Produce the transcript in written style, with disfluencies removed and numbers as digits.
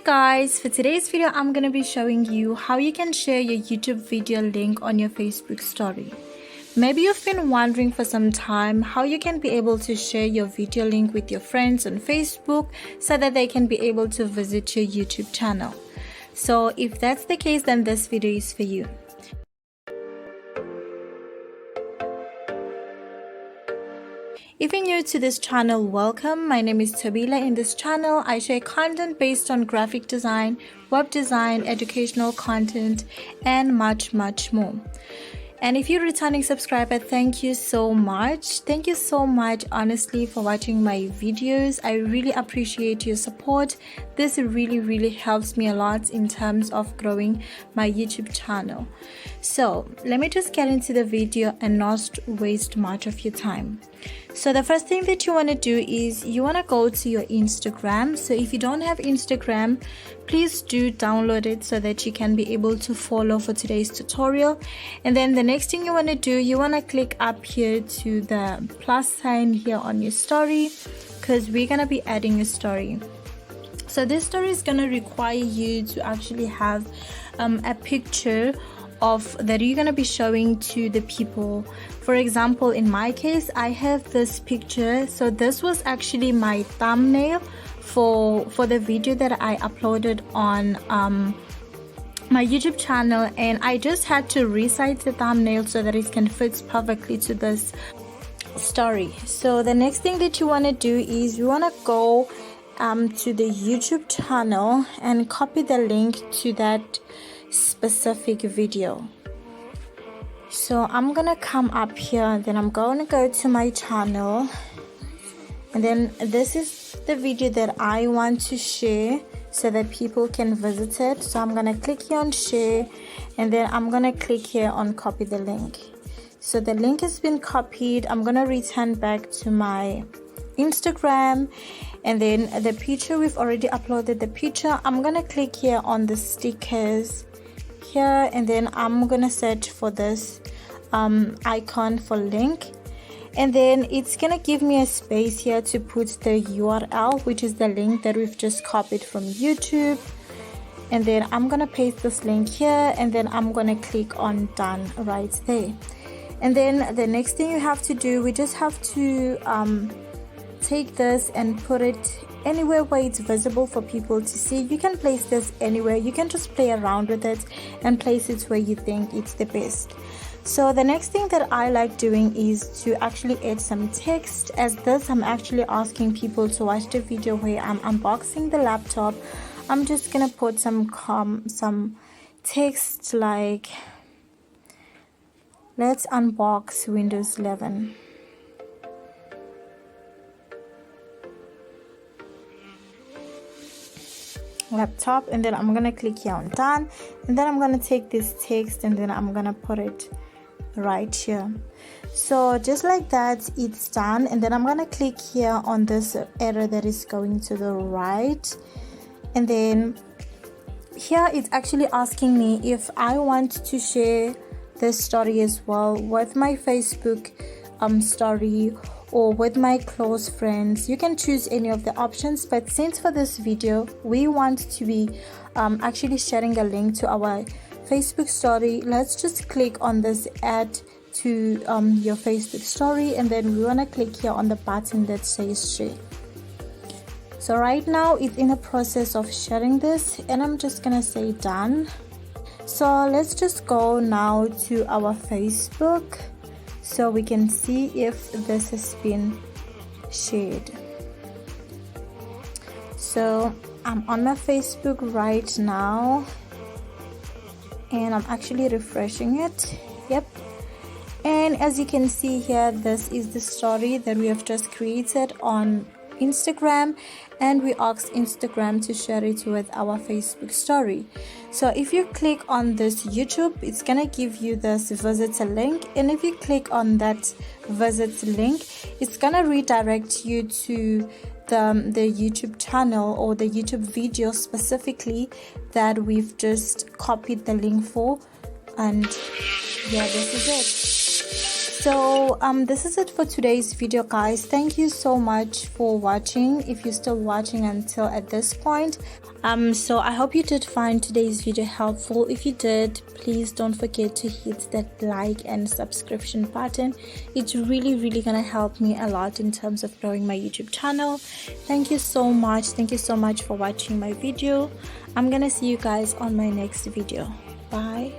Guys, for today's video I'm going to be showing you how you can share your YouTube video link on your Facebook story. Maybe you've been wondering for some time how you can be able to share your video link with your friends on Facebook so that they can be able to visit your YouTube channel. So if that's the case, then this video is for you. If you're new to this channel, welcome. My name is Tabila. In this channel, I share content based on graphic design, web design, educational content, and much more. And if you're a returning subscriber, thank you so much. Thank you so much, honestly, for watching my videos. I really appreciate your support. This really helps me a lot in terms of growing my YouTube channel. So let me just get into the video and not waste much of your time. So the first thing that you want to do is you want to go to your Instagram. So if you don't have Instagram, please do download it so that you can be able to follow for today's tutorial. And then the next thing you want to do, you want to click up here to the plus sign here on your story, because we're going to be adding a story. So this story is going to require you to actually have a picture of that you're going to be showing to the people. For example, in my case, I have this picture. So this was actually my thumbnail for the video that I uploaded on my YouTube channel, and I just had to resize the thumbnail so that it can fit perfectly to this story. So the next thing that you want to do is you want to go to the YouTube channel and copy the link to that specific video. So I'm gonna come up here, then I'm gonna go to my channel, and then this is the video that I want to share so that people can visit it. So I'm gonna click here on share, and then I'm gonna click here on copy the link. So the link has been copied. I'm gonna return back to my Instagram, and then the picture, we've already uploaded the picture. I'm gonna click here on the stickers here, and then I'm gonna search for this icon for link, and then it's gonna give me a space here to put the URL, which is the link that we've just copied from YouTube. And then I'm gonna paste this link here, and then I'm gonna click on done right there. And then the next thing you have to do, we just have to take this and put it anywhere where it's visible for people to see. You can place this anywhere. You can just play around with it and place it where you think it's the best. So the next thing that I like doing is to actually add some text. As this, I'm actually asking people to watch the video where I'm unboxing the laptop. I'm just gonna put some text like, let's unbox Windows 11. Laptop, and then I'm gonna click here on done, and then I'm gonna take this text and then I'm gonna put it right here. So just like that, it's done. And then I'm gonna click here on this arrow that is going to the right, and then here it's actually asking me if I want to share this story as well with my Facebook story or with my close friends. You can choose any of the options, but since for this video we want to be actually sharing a link to our Facebook story, let's just click on this add to your Facebook story, and then we want to click here on the button that says share. So right now it's in the process of sharing this, and I'm just gonna say done. So let's just go now to our Facebook so we can see if this has been shared. So I'm on my Facebook right now, and I'm actually refreshing it. Yep. And as you can see here, this is the story that we have just created on Instagram, and we asked Instagram to share it with our Facebook story. So if you click on this YouTube, it's gonna give you this visitor link, and if you click on that visit link, it's gonna redirect you to the YouTube channel or the YouTube video specifically that we've just copied the link for. And yeah, this is it. So this is it for today's video, guys. Thank you so much for watching, if you're still watching until at this point. So I hope you did find today's video helpful. If you did, please don't forget to hit that like and subscription button. It's really gonna help me a lot in terms of growing my YouTube channel. Thank you so much for watching my video. I'm gonna see you guys on my next video. Bye.